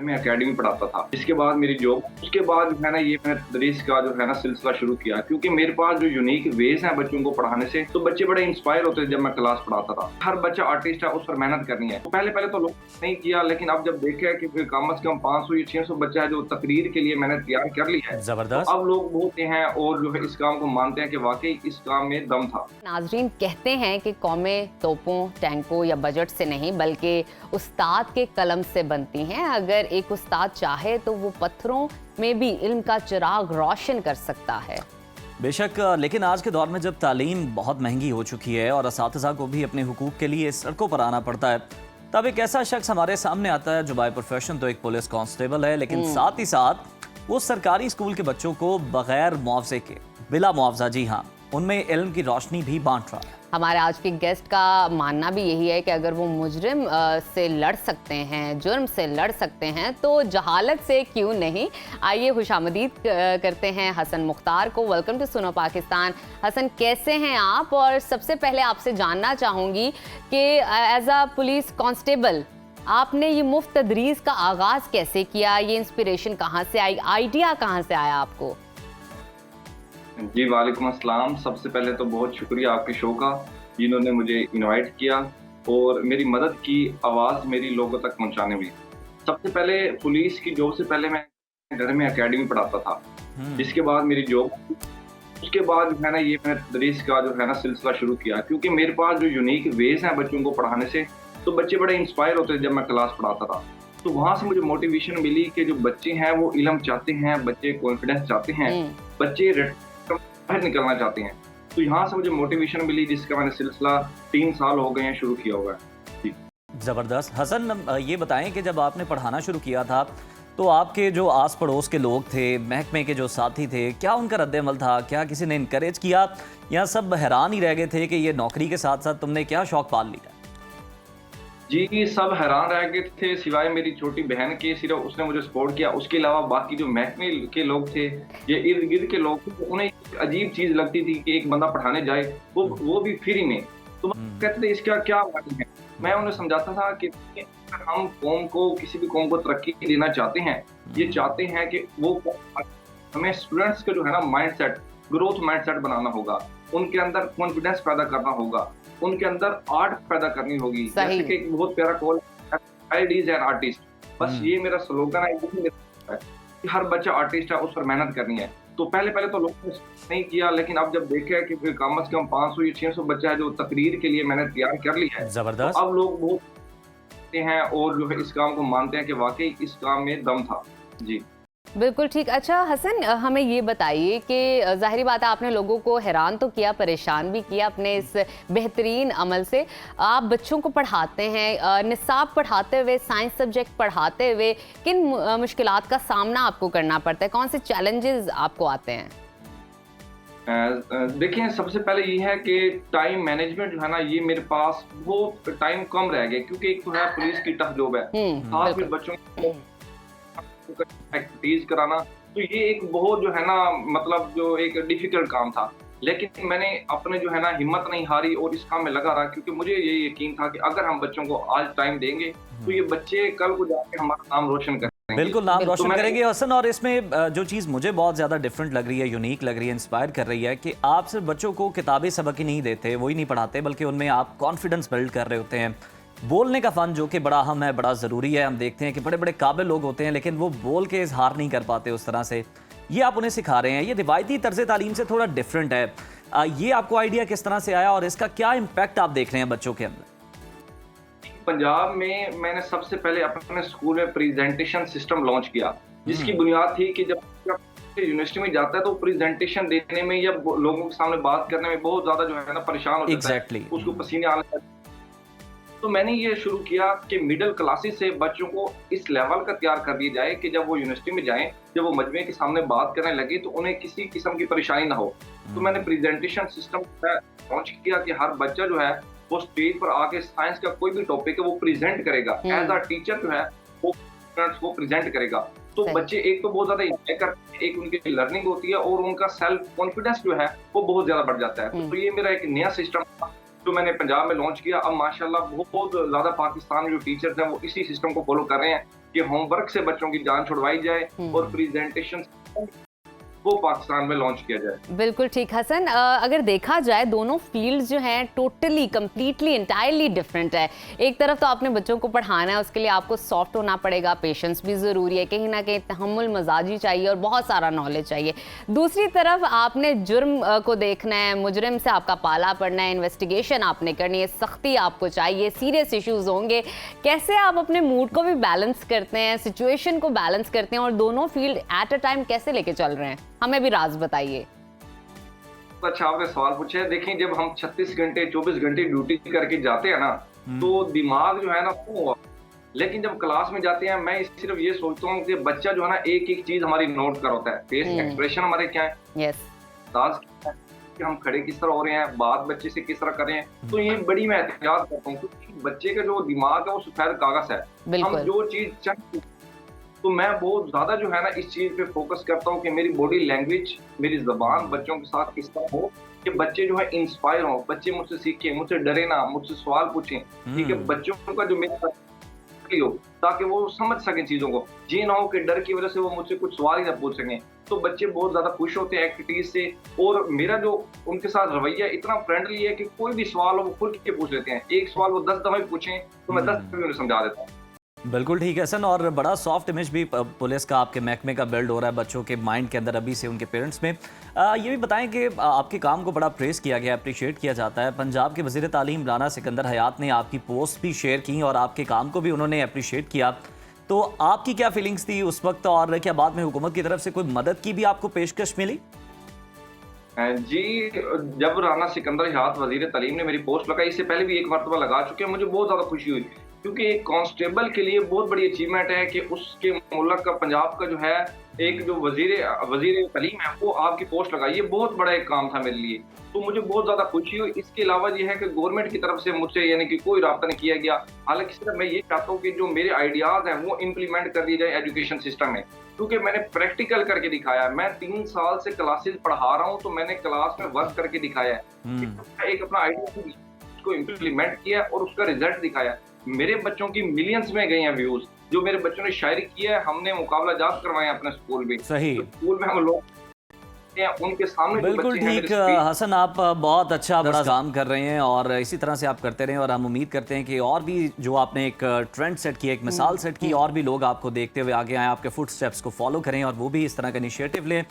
मैं एकेडमी पढ़ाता था। इसके बाद मेरी जॉब, उसके बाद जो है ना ये मैंने तदरीस का जो है ना सिलसिला शुरू किया, क्योंकि मेरे पास जो यूनिक वेज हैं बच्चों को पढ़ाने से, तो बच्चे बड़े इंस्पायर होते थे जब मैं क्लास पढ़ाता था। हर बच्चा आर्टिस्ट है, उस पर मेहनत करनी है। तो पहले तो लोग नहीं किया, लेकिन अब जब देखा कि कम से कम 500 या 600 बच्चा है जो तकरीर के लिए मैंने तैयार कर लिया है, तो जबरदस्त। अब लोग बोलते हैं और जो है इस काम को मानते हैं कि वाकई इस काम में दम था। नाजरीन, कहते हैं कि कौमें तोपों, टैंकों या बजट से नहीं बल्कि उस्ताद के कलम से बनती हैं। अगर एक उस्ताद चाहे तो वो पत्थरों में भी इल्म का चिराग रोशन कर सकता है। बेशक, लेकिन आज के दौर में जब तालीम बहुत महंगी हो चुकी है और असातिज़ा को भी अपने हुकूक के लिए सड़कों पर आना पड़ता है, तब एक ऐसा शख्स हमारे सामने आता है जो बाय प्रोफेशन तो एक पुलिस कांस्टेबल है, लेकिन साथ ही साथ वो सरकारी स्कूल के बच्चों को बगैर मुआवजे के, बिला मुआवजा, जी हाँ, उनमें इल्म की रोशनी भी बांट रहा है। हमारे आज के गेस्ट का मानना भी यही है कि अगर वो मुजरिम से लड़ सकते हैं, जुर्म से लड़ सकते हैं, तो जहालत से क्यों नहीं। आइए खुशामदीद करते हैं हसन मुख्तार को। वेलकम टू सुनो पाकिस्तान। हसन, कैसे हैं आप? और सबसे पहले आपसे जानना चाहूँगी कि एज अ पुलिस कांस्टेबल आपने ये मुफ्त तदरीस का आगाज़ कैसे किया? ये इंस्पिरेशन कहाँ से आई, आइडिया कहाँ से आया आपको? जी वालेकुम अस्सलाम। सबसे पहले तो बहुत शुक्रिया आपके शो का, जिन्होंने मुझे इनवाइट किया और मेरी मदद की आवाज़ मेरी लोगों तक पहुंचाने में। सबसे पहले पुलिस की जॉब से पहले मैं घर में एकेडमी पढ़ाता था। इसके बाद मेरी जॉब, उसके बाद जो है ना ये मैंने तदरीस का जो है ना सिलसिला शुरू किया, क्योंकि मेरे पास जो यूनिक वेज हैं बच्चों को पढ़ाने से, तो बच्चे बड़े इंस्पायर होते थे जब मैं क्लास पढ़ाता था। तो वहाँ से मुझे मोटिवेशन मिली कि जो बच्चे हैं वो इल्म चाहते हैं, बच्चे कॉन्फिडेंस चाहते हैं, बच्चे बाहर निकलना चाहते हैं। तो यहाँ से मुझे मोटिवेशन मिली, जिसका मैंने सिलसिला 3 साल हो गए हैं शुरू किया हुआ है। ज़बरदस्त। हसन, ये बताएं कि जब आपने पढ़ाना शुरू किया था तो आपके जो आस पड़ोस के लोग थे, महकमे के जो साथी थे, क्या उनका रद्द-ए-अमल था? क्या किसी ने इनकरेज किया या सब हैरान ही रह गए थे कि ये नौकरी के साथ साथ तुमने क्या शौक पाल लिया? जी, सब हैरान रह गए थे सिवाय मेरी छोटी बहन के, सिर्फ उसने मुझे सपोर्ट किया। उसके अलावा बाकी जो महकमे के लोग थे या इर्द-गिर्द के लोग थे, तो उन्हें एक अजीब चीज़ लगती थी कि एक बंदा पढ़ाने जाए, वो भी फ्री में। तो कहते थे इसका क्या मतलब है? मैं उन्हें समझाता था कि अगर हम कौम को, किसी भी कौम को तरक्की देना चाहते हैं, ये चाहते हैं कि वो हमें स्टूडेंट्स का जो है ना माइंडसेट, ग्रोथ माइंडसेट बनाना होगा, उनके अंदर कॉन्फिडेंस पैदा करना होगा, उनके अंदर आर्ट पैदा करनी होगी। जैसे कि एक बहुत प्यारा call child is an artist, बस ये मेरा स्लोगन है कि हर बच्चा आर्टिस्ट है, उस पर मेहनत करनी है। तो पहले तो लोगों ने नहीं किया, लेकिन अब जब देखा है कि कम से कम 500 या 600 बच्चा है जो तकरीर के लिए मैंने तैयार कर लिया है, जबरदस्त। तो अब लोग बोलते हैं और जो है इस काम को मानते हैं कि वाकई इस काम में दम था। जी बिल्कुल ठीक। अच्छा हसन, हमें ये बताइए कि ज़ाहिरी बात है आपने लोगों को हैरान तो किया, परेशान भी किया अपने इस बेहतरीन अमल से। आप बच्चों को पढ़ाते हैं, निसाब पढ़ाते हुए, साइंस सब्जेक्ट पढ़ाते हुए किन मुश्किलात का सामना आपको करना पड़ता है? कौन से चैलेंजेस आपको आते हैं? देखिए, सबसे पहले ये है कि टाइम मैनेजमेंट जो है ना, ये मेरे पास वो टाइम कम रह गया, क्योंकि एक तो है पुलिस की टफ जॉब है, खास फिर बच्चों को एक्टिविटीज कराना, तो ये एक बहुत जो है ना मतलब जो एक डिफिकल्ट काम था। लेकिन मैंने अपने जो है ना हिम्मत नहीं हारी और इस काम में लगा रहा, क्योंकि मुझे ये यकीन था कि अगर हम बच्चों को आज टाइम देंगे तो ये बच्चे कल को जाके हमारा नाम रोशन करेंगे। बिल्कुल नाम रोशन करेंगे हसन। और इसमें जो चीज़ मुझे बहुत ज़्यादा डिफरेंट लग रही है, यूनिक लग रही है, इंस्पायर कर रही है कि आप सिर्फ बच्चों को किताबी सबक ही नहीं देते, वही नहीं पढ़ाते, बल्कि उनमें आप कॉन्फिडेंस बिल्ड कर रहे होते हैं। बोलने का फ़न जो कि बड़ा अहम है, बड़ा ज़रूरी है। हम देखते हैं कि बड़े बड़े काबिल लोग होते हैं लेकिन वो बोल के इजहार नहीं कर पाते उस तरह से, ये आप उन्हें सिखा रहे हैं। ये रिवायती तर्ज तालीम से थोड़ा डिफरेंट है। ये आपको आइडिया किस तरह से आया और इसका क्या इम्पैक्ट आप देख रहे हैं बच्चों के अंदर? पंजाब में मैंने सबसे पहले अपने स्कूल में प्रेजेंटेशन सिस्टम लॉन्च किया, जिसकी बुनियाद थी कि जब यूनिवर्सिटी में जाता है तो प्रेजेंटेशन देने में या लोगों के सामने बात करने में बहुत ज्यादा जो है ना परेशान हो जाता है, उसको पसीने आने लगते हैं। तो मैंने ये शुरू किया कि मिडिल क्लासेस से बच्चों को इस लेवल का तैयार कर दिया जाए कि जब वो यूनिवर्सिटी में जाएं, जब वो मजमे के सामने बात करने लगे तो उन्हें किसी किस्म की परेशानी ना हो। तो मैंने प्रेजेंटेशन सिस्टम लॉन्च किया कि हर बच्चा जो है वो स्टेज पर आके साइंस का कोई भी टॉपिक है वो प्रेजेंट करेगा, एज अ टीचर जो है वो स्टूडेंट्स को प्रेजेंट करेगा। तो बच्चे एक तो बहुत ज्यादा एंजॉय करते हैं, एक उनकी लर्निंग होती है और उनका सेल्फ कॉन्फिडेंस जो है वो बहुत ज्यादा बढ़ जाता है। तो ये मेरा एक नया सिस्टम था जो मैंने पंजाब में लॉन्च किया। अब माशाल्लाह बहुत ज्यादा पाकिस्तान में जो टीचर्स हैं वो इसी सिस्टम को फॉलो कर रहे हैं कि होमवर्क से बच्चों की जान छुड़वाई जाए और प्रेजेंटेशन वो पाकिस्तान में लॉन्च किया जाए। बिल्कुल ठीक हसन, अगर देखा जाए दोनों फील्ड जो हैं टोटली कंप्लीटली इंटायरली डिफरेंट है। एक तरफ तो आपने बच्चों को पढ़ाना है, उसके लिए आपको सॉफ्ट होना पड़ेगा, पेशेंस भी ज़रूरी है, कहीं ना कहीं तहम्मुल मजाजी चाहिए और बहुत सारा नॉलेज चाहिए। दूसरी तरफ आपने जुर्म को देखना है, मुजरिम से आपका पाला पड़ना है, इन्वेस्टिगेशन आपने करनी है, सख्ती आपको चाहिए, सीरियस इशूज़ होंगे। कैसे आप अपने मूड को भी बैलेंस करते हैं, सिचुएशन को बैलेंस करते हैं और दोनों फील्ड एट अ टाइम कैसे लेके चल रहे हैं? हमें भी राज बताइए। अच्छा आपने सवाल पूछा है। देखिए जब हम 36 घंटे 24 घंटे ड्यूटी करके जाते हैं ना, तो दिमाग जो है ना वो, लेकिन जब क्लास में जाते हैं मैं सिर्फ ये सोचता हूँ कि बच्चा जो है ना एक एक चीज हमारी नोट कर होता है, फेस एक्सप्रेशन हमारे क्या है, यस, अंदाज क्या है, कि हम खड़े किस तरह हो रहे हैं, बात बच्चे से किस तरह कर रहे हैं। तो ये बड़ी मैं एहतियात करता हूँ, क्योंकि बच्चे का जो दिमाग है वो सफेद कागज है। हम जो चीज चाहते, तो मैं बहुत ज्यादा जो है ना इस चीज पे फोकस करता हूँ कि मेरी बॉडी लैंग्वेज, मेरी जबान बच्चों के साथ किस तरह हो कि बच्चे जो है इंस्पायर हो, बच्चे मुझसे सीखें, मुझसे डरे ना, मुझसे सवाल पूछें। ठीक है, बच्चों का जो मेरे साथ हो ताकि वो समझ सकें चीजों को, ये ना हो कि डर की वजह से वो मुझसे कुछ सवाल ही ना पूछ सकें। तो बच्चे बहुत ज्यादा खुश होते हैं एक्टिविटीज से, और मेरा जो उनके साथ रवैया इतना फ्रेंडली है कि कोई भी सवाल हो वो खुल के पूछ लेते हैं। एक सवाल वो 10 दफा भी पूछें तो मैं 10 दफा भी उन्हें समझा देता हूँ। बिल्कुल ठीक है हसन, और बड़ा सॉफ्ट इमेज भी पुलिस का आपके महकमे का बिल्ड हो रहा है बच्चों के माइंड के अंदर अभी से, उनके पेरेंट्स में। ये भी बताएं कि आपके काम को बड़ा प्रेस किया गया, अप्रिशिएट किया जाता है। पंजाब के वज़ीर तालीम राना सिकंदर हयात ने आपकी पोस्ट भी शेयर की और आपके काम को भी उन्होंने अप्रिशिएट किया। तो आपकी क्या फीलिंग्स थी उस वक्त, और क्या बाद में हुकूमत की तरफ से कोई मदद की भी आपको पेशकश मिली? जी, जब राना सिकंदर हयात वजीर तालीम ने मेरी पोस्ट लगाई, इससे पहले भी एक मरतबा लगा चुके हैं, मुझे बहुत ज़्यादा खुशी हुई, क्योंकि एक कांस्टेबल के लिए बहुत बड़ी अचीवमेंट है कि उसके मुल्क का, पंजाब का जो है एक जो वजीर तालीम है वो आपकी पोस्ट लगाई। ये बहुत बड़ा एक काम था मेरे लिए, तो मुझे बहुत ज़्यादा खुशी हुई। इसके अलावा ये है कि गवर्नमेंट की तरफ से मुझसे यानी कि कोई राब्ता नहीं किया गया। हालांकि सिर्फ मैं ये चाहता हूँ कि जो मेरे आइडियाज़ हैं वो इम्प्लीमेंट कर दिए जाए एजुकेशन सिस्टम में, क्योंकि मैंने प्रैक्टिकल करके दिखाया है। मैं 3 साल से क्लासेस पढ़ा रहा हूँ, तो मैंने क्लास में वर्क करके दिखाया है, एक अपना आइडिया उसको इम्प्लीमेंट किया और उसका रिजल्ट दिखाया। मेरे बच्चों की मिलियंस में गए हैं व्यूज, जो मेरे बच्चों ने शायरी किया है, हमने मुकाबला जात करवाए अपने स्कूल में। सही, तो स्कूल में हम लोग उनके सामने बिल्कुल ठीक हसन, आप बहुत अच्छा बड़ा काम कर रहे हैं और इसी तरह से आप करते रहें, और हम उम्मीद करते हैं कि और भी जो आपने एक ट्रेंड सेट किया, एक मिसाल सेट की, और भी लोग आपको देखते हुए आगे आए, आपके फुट स्टेप्स को फॉलो करें और वो भी इस तरह का इनिशिएटिव लें।